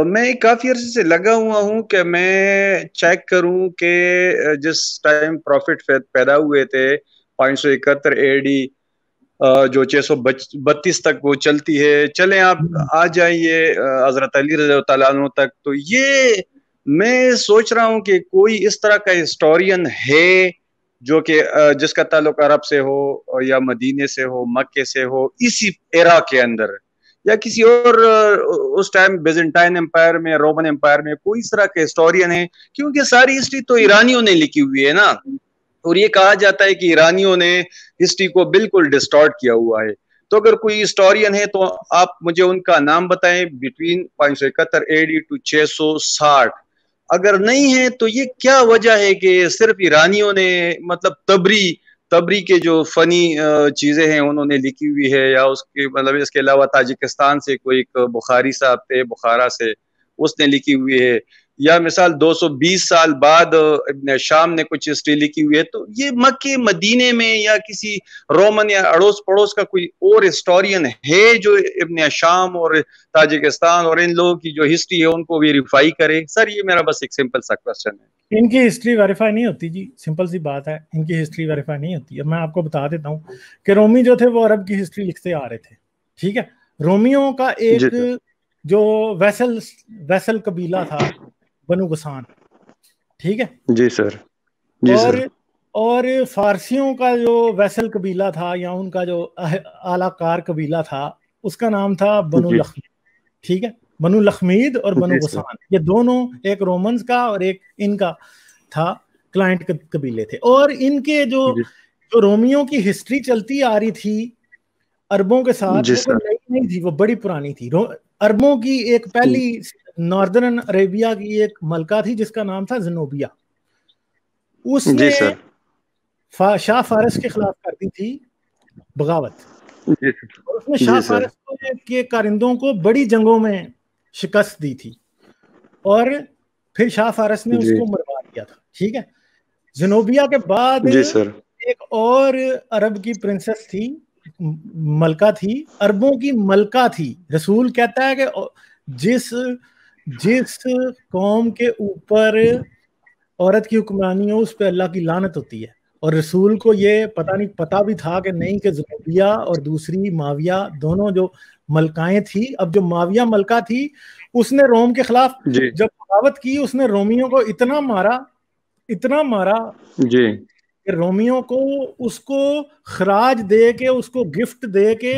میں کافی عرصے سے لگا ہوا ہوں کہ میں چیک کروں کہ جس ٹائم پروفٹ پیدا ہوئے تھے 571 اے ڈی جو 632 تک وہ چلتی ہے، چلیں آپ آ جائیے حضرت علی رضی اللہ تعالیٰ عنہ تک. تو یہ میں سوچ رہا ہوں کہ کوئی اس طرح کا ہسٹورین ہے جو کہ جس کا تعلق عرب سے ہو یا مدینے سے ہو، مکے سے ہو، اسی ایرا کے اندر، یا کسی اور اس ٹائم بیزنٹائن امپائر میں، رومن امپائر میں کوئی اس طرح کے ہسٹورین ہے، کیونکہ ساری ہسٹری تو ایرانیوں نے لکھی ہوئی ہے نا، اور یہ کہا جاتا ہے کہ ایرانیوں نے ہسٹری کو بالکل ڈسٹارٹ کیا ہوا ہے. تو اگر کوئی ہسٹورین ہے تو آپ مجھے ان کا نام بتائیں بٹوین 571 اے ڈی ٹو 660. اگر نہیں ہے تو یہ کیا وجہ ہے کہ صرف ایرانیوں نے، مطلب تبری کے جو فنی چیزیں ہیں انہوں نے لکھی ہوئی ہے، یا اس کے مطلب اس کے علاوہ تاجکستان سے کوئی ایک بخاری صاحب تھے بخارا سے، اس نے لکھی ہوئی ہے، یا مثال 220 سال بعد ابن شام نے کچھ ہسٹری لکھی ہوئی ہے. تو یہ مکے مدینے میں یا کسی رومن یا اڑوس پڑوس کا کوئی اور ہسٹورین ہے جو ابن شام اور تاجکستان اور ان لوگوں کی جو ہسٹری ہے ان کو ویریفائی کرے؟ سر یہ میرا بس ایک سمپل سا کوشچن ہے. ان کی ہسٹری ویریفائی نہیں ہوتی جی، سمپل سی بات ہے، ان کی ہسٹری ویریفائی نہیں ہوتی. اب میں آپ کو بتا دیتا ہوں کہ رومی جو تھے وہ عرب کی ہسٹری لکھتے آ رہے تھے، ٹھیک ہے. رومیوں کا ایک جو ویسل قبیلہ تھا بنو غسان، ٹھیک ہے جی سر. جی سر. اور فارسیوں کا جو ویسل قبیلہ تھا یا ان کا جو اعلیٰ کار قبیلہ تھا اس کا نام تھا بنو لخمید، ٹھیک ہے. بنو لخمید اور بنو غسان یہ دونوں ایک رومنز کا اور ایک ان کا تھا کلائنٹ قبیلے تھے. اور ان کے جو رومیوں کی ہسٹری چلتی آ رہی تھی عربوں کے ساتھ وہ کوئی نئی نہیں تھی، وہ بڑی پرانی تھی. عربوں کی ایک پہلی ناردرن عربیہ کی ایک ملکہ تھی جس کا نام تھا زنوبیہ. اس نے شاہ فارس کے خلاف کر دی تھی بغاوت، اور اس نے شاہ فارس کے کارندوں کو بڑی جنگوں میں شکست دی تھی، اور پھر شاہ فارس نے اس کو مروا دیا تھا، ٹھیک ہے. زنوبیہ کے بعد ایک اور عرب کی پرنسس تھی، ملکہ تھی، عربوں کی ملکہ تھی. رسول کہتا ہے کہ جس قوم کے اوپر عورت کی حکمرانی ہو اس پہ اللہ کی لعنت ہوتی ہے. اور رسول کو یہ پتا بھی تھا کہ نہیں کہ زنوبیہ اور دوسری معاویہ دونوں جو ملکائیں تھی. اب جو معاویہ ملکہ تھی اس نے روم کے خلاف جب بغاوت کی اس نے رومیوں کو اتنا مارا کہ رومیوں کو اس کو خراج دے کے، اس کو گفٹ دے کے،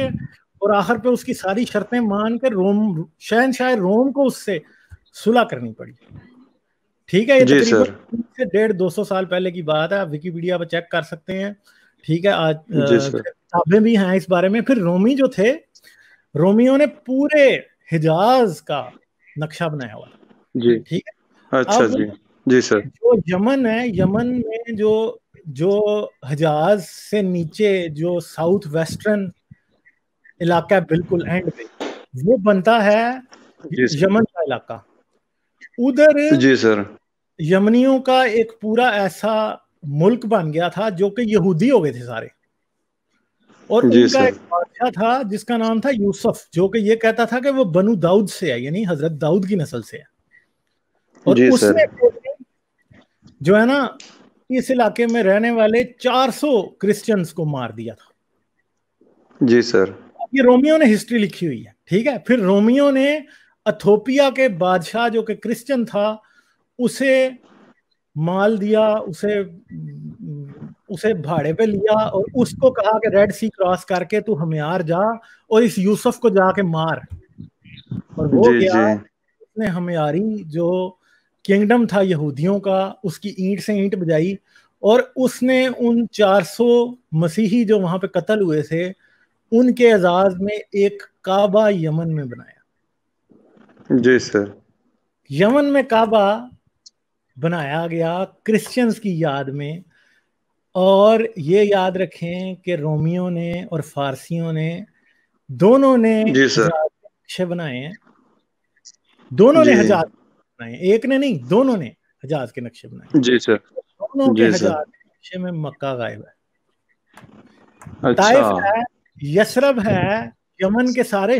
اور آخر پہ اس کی ساری شرطیں مان کر شہنشاہ روم کو اس سے صلح کرنی پڑی، ٹھیک ہے. یہ تقریباً 150-200 سال پہلے کی بات ہے، آپ ویکیپیڈیا پہ چیک کر سکتے ہیں، ٹھیک ہے. آج کتابیں بھی ہیں اس بارے میں. پھر رومی جو تھے، رومیوں نے پورے حجاز کا نقشہ بنایا ہوا تھا، ٹھیک ہے. اب جو یمن ہے، یمن میں جو حجاز سے نیچے جو ساؤتھ ویسٹرن علاقہ ہے بالکل اینڈ پہ، وہ بنتا ہے یمن کا علاقہ. ادھر یمنیوں کا ایک پورا ایسا ملک بن گیا تھا جو کہ یہودی ہو گئے تھے سارے، اور ان کا ایک بادشاہ تھا جس کا نام تھا یوسف، جو کہ یہ کہتا تھا کہ وہ بنو داؤد سے ہے، یعنی حضرت داؤد کی نسل سے ہے. اور اس نے جو ہے نا اس علاقے میں رہنے والے 400 کرسچنز کو مار دیا تھا. جی سر. یہ رومیوں نے ہسٹری لکھی ہوئی ہے، ٹھیک ہے. پھر رومیوں نے ایتھوپیا کے بادشاہ جو کہ کرسچن تھا اسے مال دیا، اسے بھاڑے پہ لیا، اور اس کو کہا کہ ریڈ سی کراس کر کے تو ہمیار جا اور اس یوسف کو جا کے مار. اور وہ گیا، اس نے ہمیاری جو کنگڈم تھا یہودیوں کا اس کی اینٹ سے اینٹ بجائی، اور اس نے ان 400 مسیحی جو وہاں پہ قتل ہوئے تھے ان کے اعزاز میں ایک کعبہ یمن میں بنایا. جی سر. یمن میں کعبہ بنایا گیا کرسچنز کی یاد میں. اور یہ یاد رکھیں کہ رومیوں نے اور فارسیوں نے دونوں نے نقشے بنائے ہیں، دونوں نے حجاز بنائے، ایک نے نہیں، دونوں نے حجاز کے نقشے بنائے. جی سر. دونوں کے حجاز کے نقشے میں مکہ غائب ہے، طائف ہے، یثرب ہے، یمن کے سارے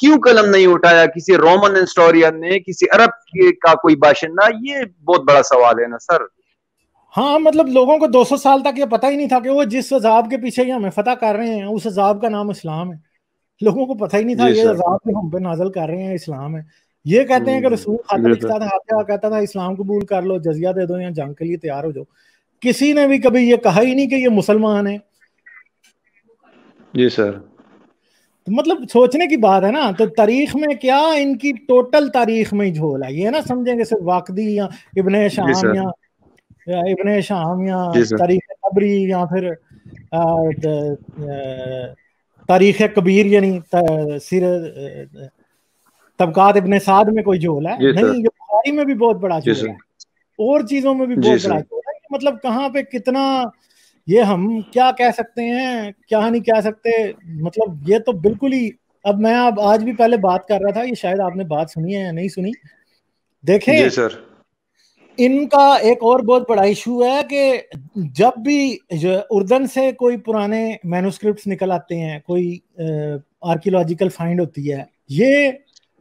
کیوں قلم نہیں اٹھایا کسی رومن ہسٹورین نے, کسی عرب کا کوئی باشندہ؟ یہ بہت بڑا سوال ہے نا سر. ہاں مطلب لوگوں کو 200 سال تک یہ پتہ ہی نہیں تھا کہ وہ جس عذاب کے پیچھے ہمیں فتح کر رہے ہیں اس عذاب کا نام اسلام ہے. لوگوں کو پتہ ہی نہیں تھا یہ عذاب جو ہم پہ نازل کر رہے ہیں اسلام ہے. یہ کہتے ہیں کہ رسول خط لکھتا تھا, کیا کہتا تھا, اسلام قبول کر لو, جزیہ دے دو یا جنگ کے لیے تیار ہو جاؤ. کسی نے بھی کبھی یہ کہا ہی نہیں کہ یہ مسلمان ہیں. جی سر. مطلب سوچنے کی بات ہے نا. تو تاریخ میں کیا ان کی ٹوٹل تاریخ میں ہی جھول ہے. یہ نہ سمجھیں کہ صرف واقدی یا ابن شام یا تاریخ قبری یا پھر تاریخ کبیر یعنی طبقات ابن سعد میں کوئی جھول ہے. نہیں, یہ بخاری میں بھی بہت بڑا جھول ہے, اور چیزوں میں بھی بہت بڑا جھول ہے. مطلب کہاں پہ کتنا یہ ہم کیا کہہ سکتے ہیں کیا نہیں کہہ سکتے. مطلب یہ تو بالکل ہی. اب میں اب آج بھی پہلے بات کر رہا تھا, یہ شاید آپ نے بات سنی ہے یا نہیں سنی. دیکھیں جی سر, ان کا ایک اور بہت بڑا ایشو ہے کہ جب بھی اردن سے کوئی پرانے مینوسکرپٹس نکل آتے ہیں, کوئی آرکیولوجیکل فائنڈ ہوتی ہے, یہ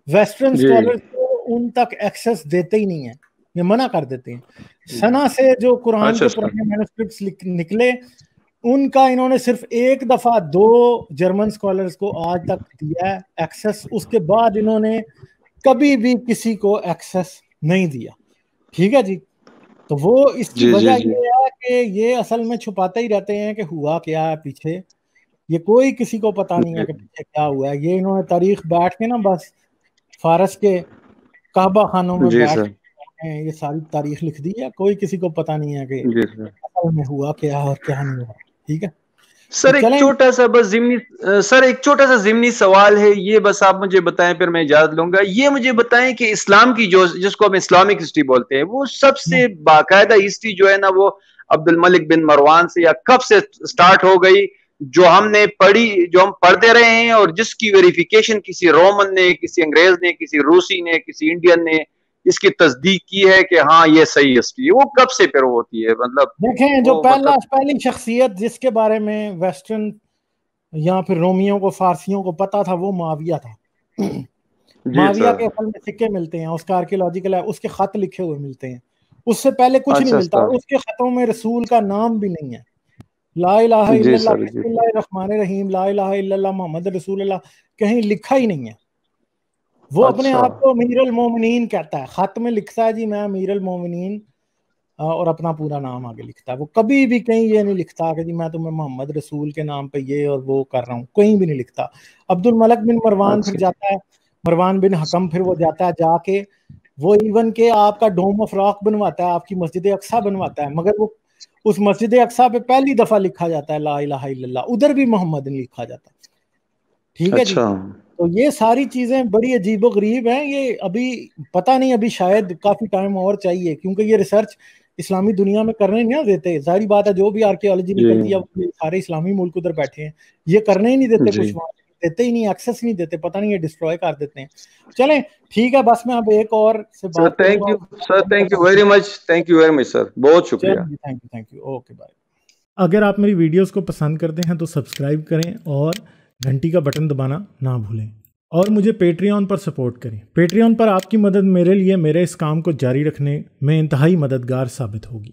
ویسٹرن سکالرز کو ان تک ایکسس دیتے ہی نہیں ہیں, یہ منع کر دیتے ہیں. سنا سے جو قرآن کے پرانے مینوسکرپٹس نکلے ان کا انہوں نے صرف ایک دفعہ 2 جرمن سکالرز کو آج تک دیا ہے ایکسس. اس کے بعد انہوں نے کبھی بھی کسی کو ایکسس نہیں دیا. ٹھیک ہے جی. تو وہ اس کی وجہ یہ ہے کہ یہ اصل میں چھپاتے ہی رہتے ہیں کہ ہوا کیا ہے پیچھے. یہ کوئی کسی کو پتا نہیں ہے کہ پیچھے کیا ہوا ہے. یہ انہوں نے تاریخ بیٹھ کے نا بس فارس کے کعبہ خانوں میں بیٹھ کے یہ ساری تاریخ لکھ دی ہے. کوئی کسی کو پتا نہیں ہے کہ اصل میں ہوا کیا اور کیا نہیں ہوا. ٹھیک ہے سر. ایک چھوٹا سا ضمنی سوال ہے, یہ بس آپ مجھے بتائیں پھر میں اجازت لوں گا. یہ مجھے بتائیں کہ اسلام کی جس کو ہم اسلامک ہسٹری بولتے ہیں, وہ سب سے باقاعدہ ہسٹری جو ہے نا وہ عبد الملک بن مروان سے یا کب سے سٹارٹ ہو گئی, جو ہم نے پڑھی, جو ہم پڑھتے رہے ہیں, اور جس کی ویریفیکیشن کسی رومن نے, کسی انگریز نے, کسی روسی نے, کسی انڈین نے اس کی تصدیق کی ہے کہ ہاں یہ صحیح ہسٹری ہے, وہ کب سے پھر ہوتی ہے؟ مطلب دیکھیں جو پہلی شخصیت جس کے بارے میں ویسٹرن یا پھر رومیوں کو فارسیوں کو پتا تھا وہ معاویہ تھا. معاویہ کے اصل میں سکے ملتے ہیں, اس کا آرکیولوجیکل ہے, اس کے خط لکھے ہوئے ملتے ہیں. اس سے پہلے کچھ نہیں ملتا. اس کے خطوں میں رسول کا نام بھی نہیں ہے. لا الہ الا اللہ, بسم اللہ الرحمن الرحیم, لا الہ الا اللہ محمد رسول اللہ کہیں لکھا ہی نہیں ہے. وہ اپنے آپ کو امیر المومنین کہتا ہے, خط میں لکھتا ہے جی میں امیر المومنین, اور اپنا پورا نام آگے لکھتا ہے. وہ کبھی بھی کہیں یہ نہیں لکھتا کہ جی میں تمہیں محمد رسول کے نام پہ یہ اور وہ کر رہا ہوں, کہیں بھی نہیں لکھتا. عبد الملک بن مروان پھر جاتا ہے, مروان بن حکم, پھر وہ جاتا ہے جا کے وہ ایون کہ آپ کا ڈوم آف راک بنواتا ہے, آپ کی مسجد اقصیٰ بنواتا ہے, مگر وہ اس مسجد اقصیٰ پہ پہلی دفعہ لکھا جاتا ہے لا الہ الا اللہ, ادھر بھی محمد نہیں لکھا جاتا. ٹھیک ہے جی. تو یہ ساری چیزیں بڑی عجیب و غریب ہیں. یہ ابھی پتہ نہیں, ابھی شاید کافی ٹائم اور چاہیے, کیونکہ یہ ریسرچ اسلامی دنیا میں کرنے نہیں دیتے. ظاہری بات ہے جو بھی آرکیولوجی نکلتی ہے وہ سارے اسلامی ملک ادھر بیٹھے ہیں, یہ کرنے ہی نہیں دیتے, کچھ دیتے ہی نہیں, ایکسس نہیں دیتے, پتہ نہیں یہ ڈسٹروائے کر دیتے ہیں. چلیں ٹھیک ہے, بس میں اب ایک اور سے بات کروں گا. Sir thank you very much sir, بہت شکریہ. Thank you. Okay bye. اگر آپ میری ویڈیوز کو پسند کرتے ہیں تو سبسکرائب کریں اور گھنٹی کا بٹن دبانا نہ بھولیں, اور مجھے پیٹریون پر سپورٹ کریں. پیٹریون پر آپ کی مدد میرے لیے میرے اس کام کو جاری رکھنے میں انتہائی مددگار ثابت ہوگی.